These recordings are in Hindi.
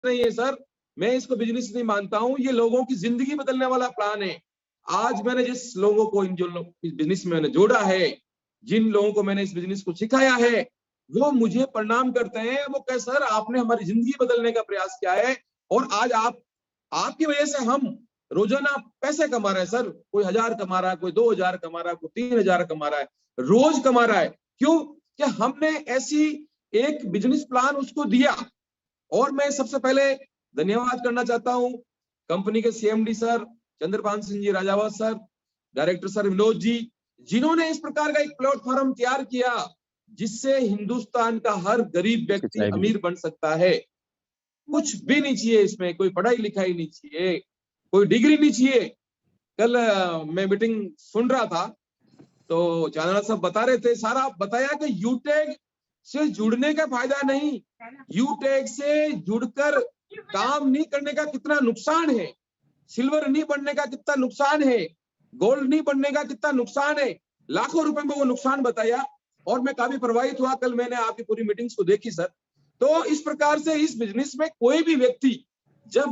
नहीं है सर, मैं इसको बिजनेस नहीं मानता हूं, ये लोगों की जिंदगी बदलने वाला प्लान है। आज मैंने जिस लोगों को इन जो इस बिजनेस में मैंने जोड़ा है, जिन लोगों को मैंने इस बिजनेस को सिखाया है, वो मुझे प्रणाम करते हैं। वो कहे सर आपने हमारी जिंदगी बदलने का प्रयास किया है, और आज आपकी वजह से हम रोजाना पैसे कमा रहे हैं सर। कोई 1000 कमा रहा है, कोई 2000 कमा रहा है, कोई 3000 कमा रहा है, रोज कमा रहा है। क्यों? कि हमने ऐसी एक बिजनेस प्लान उसको दिया। और मैं सबसे पहले धन्यवाद करना चाहता हूं कंपनी के CMD sir Chandrabhan Singh ji Rajawat sir, director sir Vinod ji, जिन्होंने इस प्रकार का एक प्लेटफॉर्म तैयार किया जिससे हिंदुस्तान का हर गरीब व्यक्ति अमीर बन सकता है। कुछ भी नहीं चाहिए इसमें, कोई पढ़ाई लिखाई नहीं चाहिए, कोई डिग्री नहीं चाहिए। कल मैं मीटिंग सुन रहा था तो चांदना साहब बता रहे थे, सारा बताया कि यूटेक से जुड़ने का फायदा नहीं, यूटेक से जुड़कर काम नहीं करने का कितना नुकसान है, सिल्वर नहीं बनने का कितना नुकसान है, गोल्ड नहीं बनने का कितना नुकसान है। लाखों रुपए में वो नुकसान बताया और मैं काफी प्रभावित हुआ। कल मैंने आपकी पूरी मीटिंग्स को देखी सर। तो इस प्रकार से इस बिजनेस में कोई भी व्यक्ति, जब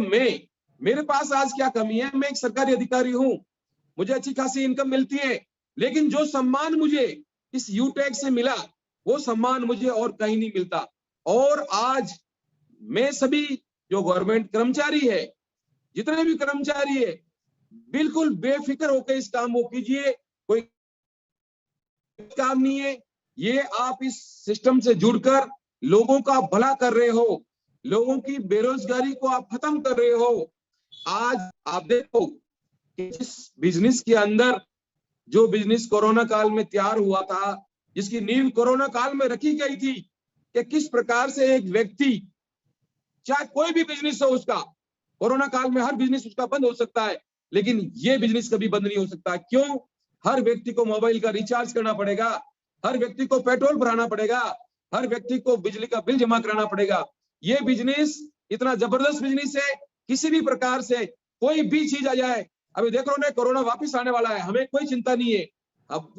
मेरे पास आज क्या कमी है, मैं एक सरकारी अधिकारी हूं, मुझे अच्छी खासी इनकम मिलती है, लेकिन जो सम्मान मुझे इस यूटेक से मिला वो सम्मान मुझे और कहीं नहीं मिलता। और आज मैं सभी जो गवर्नमेंट कर्मचारी है, जितने भी कर्मचारी है, बिल्कुल बेफिक्र होकर इस काम को कीजिए। कोई काम नहीं है, ये आप इस सिस्टम से जुड़कर लोगों का भला कर रहे हो, लोगों की बेरोजगारी को आप खत्म कर रहे हो। आज आप देखो कि जिस बिजनेस के अंदर, जो बिजनेस कोरोना काल में तैयार हुआ था, जिसकी नींव कोरोना काल में रखी गई थी, कि किस प्रकार से एक व्यक्ति, चाहे कोई भी बिजनेस हो उसका, कोरोना काल में हर बिजनेस उसका बंद हो सकता है, लेकिन ये बिजनेस कभी बंद नहीं हो सकता। क्यों? हर व्यक्ति को मोबाइल का रिचार्ज करना पड़ेगा, हर व्यक्ति को पेट्रोल भराना पड़ेगा, हर व्यक्ति को बिजली का बिल जमा कराना पड़ेगा। ये बिजनेस इतना जबरदस्त बिजनेस है, किसी भी प्रकार से कोई भी चीज आ जाए, अभी देख रहे हो ना कोरोना वापिस आने वाला है, हमें कोई चिंता नहीं है। अब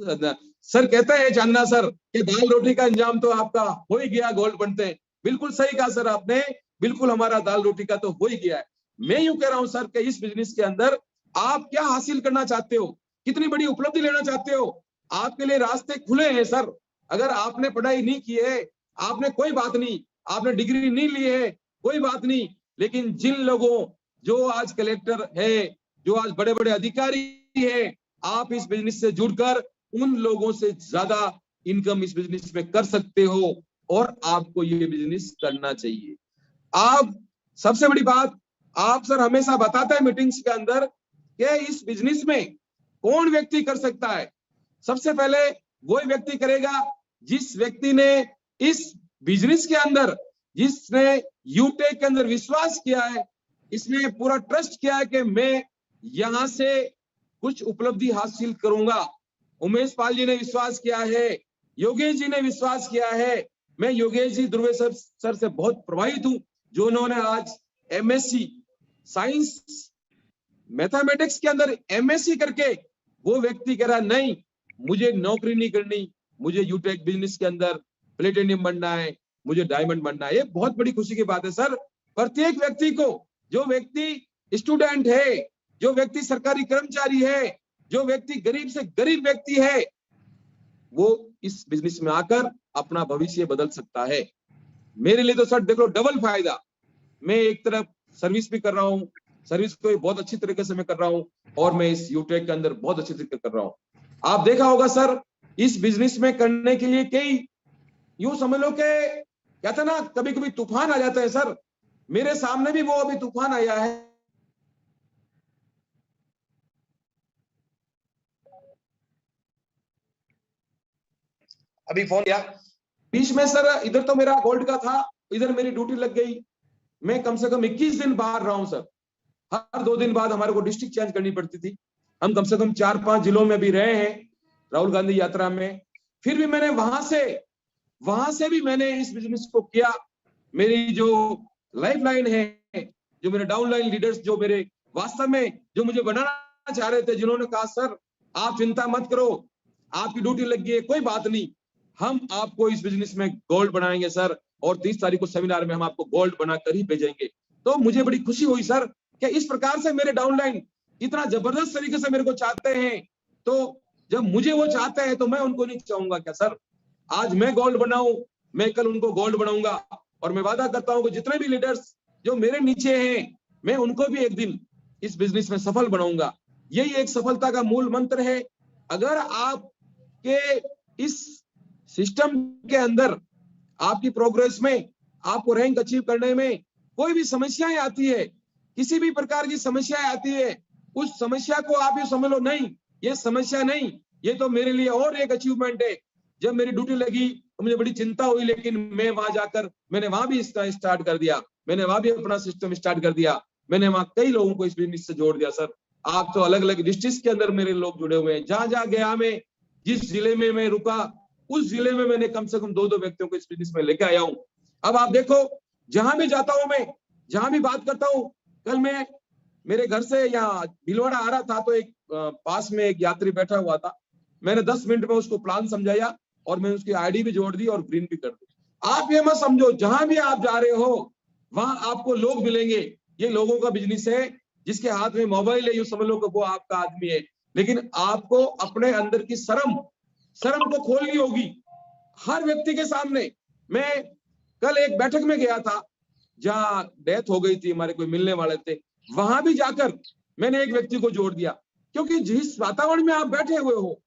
सर कहते हैं चांदना सर कि दाल रोटी का इंतजाम तो आपका हो ही गया, गोल्ड बनते हैं। बिल्कुल सही कहा सर आपने, बिल्कुल हमारा दाल रोटी का तो हो ही गया है। मैं यूं कह रहा हूं सर कि इस बिजनेस के अंदर आप क्या हासिल करना चाहते हो, कितनी बड़ी उपलब्धि लेना चाहते हो, आपके लिए रास्ते खुले हैं सर। अगर आपने पढ़ाई नहीं की है, आपने कोई बात नहीं, आपने डिग्री नहीं ली है, कोई बात नहीं, लेकिन जिन लोगों, जो आज कलेक्टर है, जो आज बड़े बड़े अधिकारी है, आप इस बिजनेस से जुड़कर उन लोगों से ज्यादा इनकम इस बिजनेस में कर सकते हो, और आपको ये बिजनेस करना चाहिए। आप सबसे बड़ी बात, आप सर हमेशा बताते हैं मीटिंग्स के अंदर कि इस बिजनेस में कौन व्यक्ति कर सकता है। सबसे पहले वही व्यक्ति करेगा जिस व्यक्ति ने इस बिजनेस के अंदर, जिसने यूटेक के अंदर विश्वास किया है, इसने पूरा ट्रस्ट किया है कि मैं यहां से कुछ उपलब्धि हासिल करूंगा। उमेश पाल जी ने विश्वास किया है, योगेश जी ने विश्वास किया है। मैं योगेश जी ध्रुवे सर से बहुत प्रभावित हूं, जो उन्होंने आज एमएससी साइंस मैथमेटिक्स के अंदर एमएससी करके वो व्यक्ति कह रहा नहीं, मुझे नौकरी नहीं करनी, मुझे यूटेक बिजनेस के अंदर प्लेटिनियम बनना है, मुझे डायमंड बनना है। ये बहुत बड़ी खुशी की बात है सर। प्रत्येक व्यक्ति को, जो व्यक्ति स्टूडेंट है, जो व्यक्ति सरकारी कर्मचारी है, जो व्यक्ति गरीब से गरीब व्यक्ति है, वो इस बिजनेस में आकर अपना भविष्य बदल सकता है। मेरे लिए तो सर देखो डबल फायदा, मैं एक तरफ सर्विस भी कर रहा हूँ, सर्विस को बहुत अच्छी तरीके से मैं कर रहा हूँ, और मैं इस यूटेक के अंदर बहुत अच्छी तरीके कर रहा हूँ। आप देखा होगा सर, इस बिजनेस में करने के लिए कई, यूं समझ लो कि कहते ना कभी कभी तूफान आ जाता है सर, मेरे सामने भी वो अभी तूफान आया है। अभी फोन किया बीच में सर, इधर तो मेरा गोल्ड का था, इधर मेरी ड्यूटी लग गई, मैं कम से कम 21 दिन बाहर रहा हूं सर। हर 2 दिन बाद हमारे को डिस्ट्रिक्ट चेंज करनी पड़ती थी। हम कम से कम 4-5 जिलों में भी रहे हैं राहुल गांधी यात्रा में। फिर भी मैंने वहां से भी मैंने इस बिजनेस को किया। मेरी जो लाइफलाइन है, जो मेरे डाउनलाइन लीडर्स, जो मेरे वास्तव में जो मुझे बनाना चाह रहे थे, जिन्होंने कहा सर आप चिंता मत करो, आपकी ड्यूटी लग गई है, कोई बात नहीं, हम आपको इस बिजनेस में गोल्ड बनाएंगे सर, और 30 तारीख को सेमिनार में हम आपको गोल्ड बनाकर ही भेजेंगे। तो मुझे बड़ी खुशी हुई सर कि इस प्रकार से मेरे डाउनलाइन इतना जबरदस्त तरीके से मेरे को चाहते हैं। तो जब मुझे वो चाहते हैं तो मैं उनको नहीं चाहूंगा क्या सर? आज मैं गोल्ड बनाऊं, मैं कल उनको गोल्ड बनाऊंगा। और मैं वादा करता हूं कि जितने भी लीडर्स जो मेरे नीचे हैं, मैं उनको भी एक दिन इस बिजनेस में सफल बनाऊंगा। यही एक सफलता का मूल मंत्र है। अगर आपके इस सिस्टम के अंदर, आपकी प्रोग्रेस में, आपको रैंक अचीव करने में कोई भी समस्याएं आती है, किसी भी प्रकार की समस्याएं आती है, उस समस्या को आप ये समझ लो, नहीं ये समस्या नहीं, ये तो मेरे लिए और एक अचीवमेंट है। जब मेरी ड्यूटी लगी तो मुझे बड़ी चिंता हुई, लेकिन मैं वहां जाकर मैंने वहां भी इसका स्टार्ट कर दिया, मैंने वहां भी अपना सिस्टम स्टार्ट कर दिया, मैंने वहां कई लोगों को इस बिजनेस से जोड़ दिया सर। आप तो अलग अलग डिस्ट्रिक्ट के अंदर मेरे लोग जुड़े हुए हैं, जहां जहां गया मैं, जिस जिले में मैं रुका, उस जिले में मैंने कम से कम 2-2 व्यक्तियों को इस बिजनेस में लेके आया हूं। अब आप देखो, जहां भी जाता हूं मैं, जहां भी बात करता हूं, कल मैं मेरे घर से यहाँ भीलवाड़ा आ रहा था तो एक पास में एक यात्री बैठा हुआ था, मैंने 10 मिनट में उसको प्लान समझाया और मैं उसकी आईडी भी जोड़ दी और ग्रीन भी कर दी। आप ये मत समझो, जहां भी आप जा रहे हो वहां आपको लोग मिलेंगे। ये लोगों का बिजनेस है, जिसके हाथ में मोबाइल है, ये समझ लो कि वो आपका आदमी है। लेकिन आपको अपने अंदर की शर्म को खोलनी होगी हर व्यक्ति के सामने। मैं कल एक बैठक में गया था जहां डेथ हो गई थी, हमारे कोई मिलने वाले थे, वहां भी जाकर मैंने एक व्यक्ति को जोड़ दिया। क्योंकि जिस वातावरण में आप बैठे हुए हो,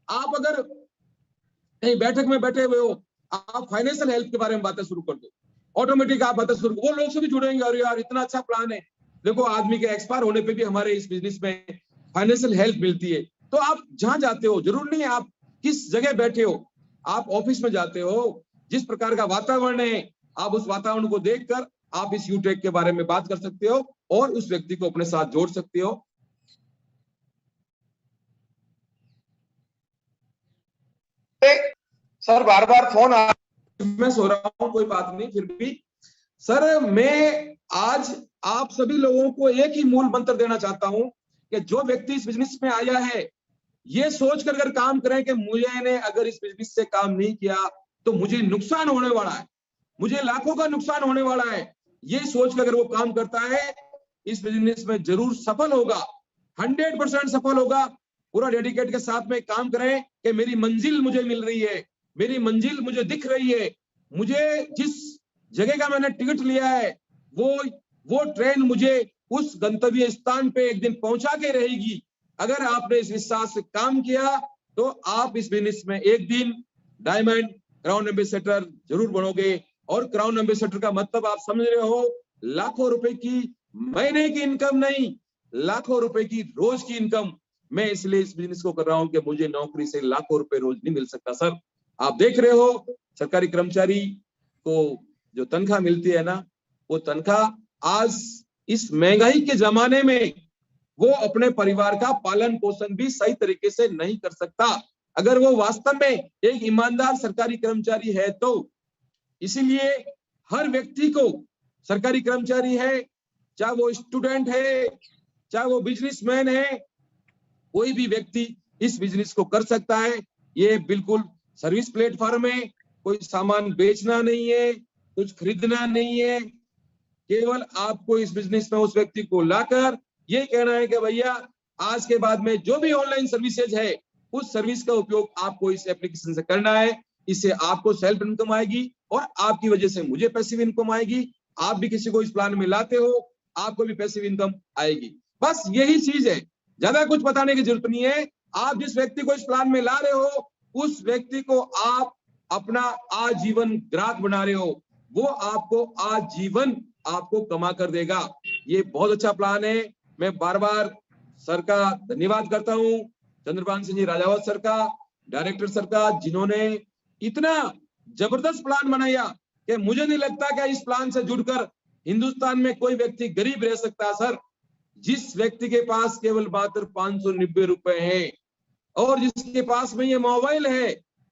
आप अगर कहीं बैठक में बैठे हुए हो, आप फाइनेंशियल हेल्थ के बारे में बातें शुरू कर दो, ऑटोमेटिक आप बातें शुरू, वो लोग से भी जुड़ेंगे, और यार इतना अच्छा प्लान है। देखो, आदमी के एक्सपायर होने पे भी हमारे इस बिजनेस में फाइनेंशियल हेल्प मिलती है। तो आप जहां जाते हो, जरूर नहीं आप किस जगह बैठे हो, आप ऑफिस में जाते हो, जिस प्रकार का वातावरण है, आप उस वातावरण को देखकर आप इस यूटेक के बारे में बात कर सकते हो और उस व्यक्ति को अपने साथ जोड़ सकते हो। सर बार बार फोन आ, मैं सो रहा हूं, कोई बात नहीं, फिर भी सर मैं आज आप सभी लोगों को एक ही मूल मंत्र देना चाहता हूं कि जो व्यक्ति इस बिजनेस में आया है, ये सोचकर अगर काम करें कि मुझे ने अगर इस बिजनेस से काम नहीं किया तो मुझे नुकसान होने वाला है, मुझे लाखों का नुकसान होने वाला है, ये सोचकर अगर वो काम करता है, इस बिजनेस में जरूर सफल होगा, 100% सफल होगा। पूरा डेडिकेट के साथ में काम करें कि मेरी मंजिल मुझे मिल रही है, मेरी मंजिल मुझे दिख रही है, मुझे जिस जगह का मैंने टिकट लिया है वो ट्रेन मुझे उस गंतव्य स्थान पे एक दिन पहुंचा के रहेगी। अगर आपने इस विश्वास से काम किया तो आप इस बिजनेस में एक दिन डायमंड क्राउन एम्बेसडर जरूर बनोगे। और क्राउन एम्बेसडर का मतलब आप समझ रहे हो, लाखों रुपए की महीने की इनकम नहीं, लाखों रुपए की रोज की इनकम। मैं इसलिए इस बिजनेस को कर रहा हूं कि मुझे नौकरी से लाखों रुपए रोज नहीं मिल सकता सर। आप देख रहे हो, सरकारी कर्मचारी को जो तनख्वाह मिलती है ना, वो तनख्वाह आज इस महंगाई के जमाने में वो अपने परिवार का पालन पोषण भी सही तरीके से नहीं कर सकता, अगर वो वास्तव में एक ईमानदार सरकारी कर्मचारी है तो। इसीलिए हर व्यक्ति को, सरकारी कर्मचारी है, चाहे वो स्टूडेंट है, चाहे वो बिजनेसमैन है, कोई भी व्यक्ति इस बिजनेस को कर सकता है। ये बिल्कुल सर्विस प्लेटफॉर्म है, कोई सामान बेचना नहीं है, कुछ खरीदना नहीं है, केवल आपको इस बिजनेस में उस व्यक्ति को लाकर ये कहना है कि भैया आज के बाद में जो भी ऑनलाइन सर्विसेज है, उस सर्विस का उपयोग आपको इस एप्लीकेशन से करना है। इससे आपको सेल्फ इनकम आएगी और आपकी वजह से मुझे पैसिव इनकम आएगी। आप भी किसी को इस प्लान में लाते हो, आपको भी पैसिव इनकम आएगी। बस यही चीज है, ज्यादा कुछ बताने की जरूरत नहीं है। आप जिस व्यक्ति को इस प्लान में ला रहे हो, उस व्यक्ति को आप अपना आजीवन ग्राहक बना रहे हो, वो आपको आजीवन आपको कमा कर देगा। ये बहुत अच्छा प्लान है। मैं बार बार सर का धन्यवाद करता हूं, चंद्रपाल सिंह जी राजावत सर का, डायरेक्टर सर का, जिन्होंने इतना जबरदस्त प्लान बनाया कि मुझे नहीं लगता कि इस प्लान से जुड़कर हिंदुस्तान में कोई व्यक्ति गरीब रह सकता सर। जिस व्यक्ति के पास केवल मात्र 590 रुपए है और जिसके पास में ये मोबाइल है,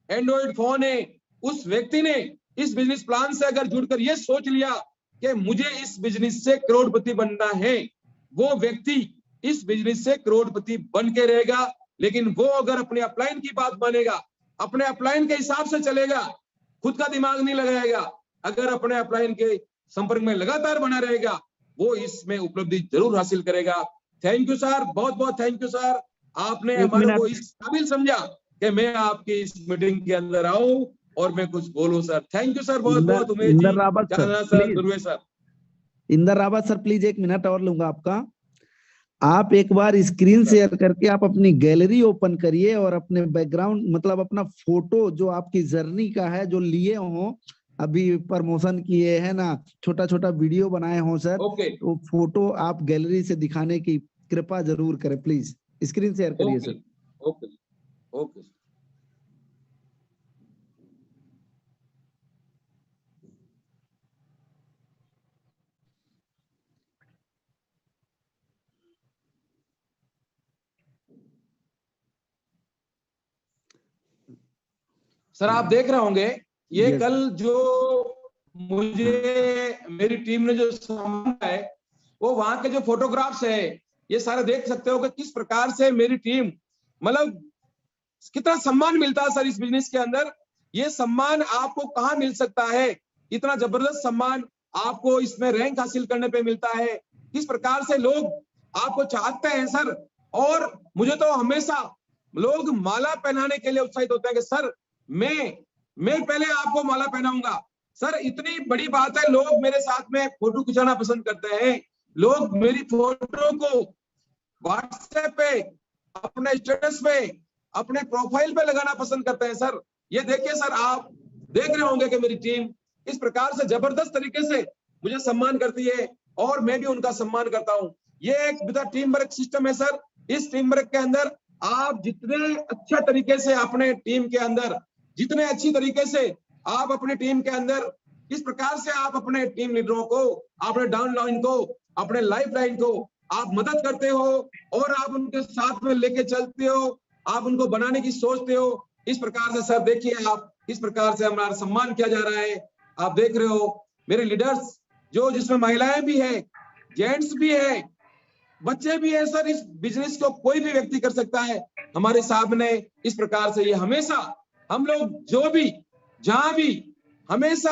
एंड्रॉइड फोन है, उस व्यक्ति ने इस बिजनेस प्लान से अगर जुड़कर ये सोच लिया कि मुझे इस बिजनेस से करोड़पति बनना है, वो व्यक्ति इस बिजनेस से करोड़पति बन के रहेगा। लेकिन वो अगर अपने अपलाइन की बात मानेगा, अपने अपलाइन के हिसाब से चलेगा, खुद का दिमाग नहीं लगाएगा, अगर अपने अपलाइन के संपर्क में लगातार बना रहेगा, वो इसमें उपलब्धि जरूर हासिल करेगा। थैंक यू सर, बहुत बहुत थैंक यू सर, आपने हमारे को इस काबिल समझा कि मैं आपकी इस मीटिंग के अंदर आऊं और मैं कुछ बोलूं सर। थैंक यू सर, बहुत बहुत Umesh ji, sir, Durve sir. Inder Rawat sir please 1 minute और लूंगा आपका। आप एक बार स्क्रीन शेयर करके आप अपनी गैलरी ओपन करिए और अपने बैकग्राउंड मतलब अपना फोटो जो आपकी जर्नी का है जो लिए हो, अभी प्रमोशन किए है ना, छोटा छोटा वीडियो बनाए हो सर, तो फोटो आप गैलरी से दिखाने की कृपा जरूर करें प्लीज। स्क्रीन शेयर करिए सर। Okay okay. सर आप देख रहे होंगे ये कल जो मुझे मेरी टीम ने जो सामान है वो वहां के जो फोटोग्राफ्स है, ये सारे देख सकते हो कि किस प्रकार से मेरी टीम मतलब कितना सम्मान मिलता है सर इस बिजनेस के अंदर। ये सम्मान आपको कहाँ मिल सकता है, इतना जबरदस्त सम्मान आपको इसमें रैंक हासिल करने पे मिलता है। किस प्रकार से लोग आपको चाहते हैं सर, और मुझे तो हमेशा लोग माला पहनाने के लिए उत्साहित होते हैं कि सर मैं पहले आपको माला पहनाऊंगा। सर इतनी बड़ी बात है, लोग मेरे साथ में फोटो खिंचाना पसंद करते हैं, लोग मेरी फोटो को व्हाट्सएप पे, अपने स्टेटस पे, अपने प्रोफाइल पे लगाना पसंद करते हैं सर। ये देखिए सर, आप देख रहे होंगे कि मेरी टीम इस प्रकार से जबरदस्त तरीके से मुझे सम्मान करती है और मैं भी उनका सम्मान करता हूं। ये एक टीम वर्क सिस्टम है सर। इस टीम वर्क के अंदर आप जितने अच्छे तरीके से अपने टीम के अंदर, जितने अच्छी तरीके से आप अपनी टीम के अंदर इस प्रकार से आप अपने टीम लीडरों को, अपने डाउन लाइन को, अपने लाइफ लाइन को आप मदद करते हो और आप उनके साथ में लेके चलते हो, आप उनको बनाने की सोचते हो। इस प्रकार से सर देखिए आप इस प्रकार से हमारा सम्मान किया जा रहा है। आप देख रहे हो मेरे लीडर्स जो, जिसमें महिलाएं भी है, जेंट्स भी है, बच्चे भी है सर। इस बिजनेस को कोई भी व्यक्ति कर सकता है हमारे सामने। इस प्रकार से ये हमेशा हम लोग जो भी जहां भी हमेशा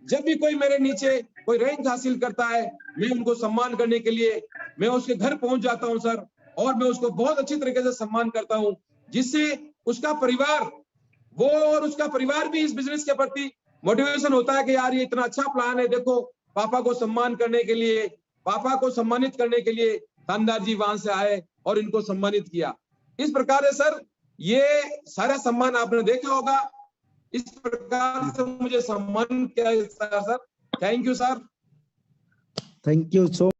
जब भी कोई मेरे नीचे कोई रैंक हासिल करता है, मैं उनको सम्मान करने के लिए मैं उसके घर पहुंच जाता हूं सर, और मैं उसको बहुत अच्छी तरीके से सम्मान करता हूं, जिससे उसका परिवार, वो और उसका परिवार भी इस बिजनेस के प्रति मोटिवेशन होता है कि यार ये इतना अच्छा प्लान है। देखो पापा को सम्मान करने के लिए, पापा को सम्मानित करने के लिए थानेदार जी वहां से आए और इनको सम्मानित किया। इस प्रकार है सर, ये सारा सम्मान आपने देखा होगा। इस प्रकार से मुझे सम्मान किया sir. Thank you sir. Thank you so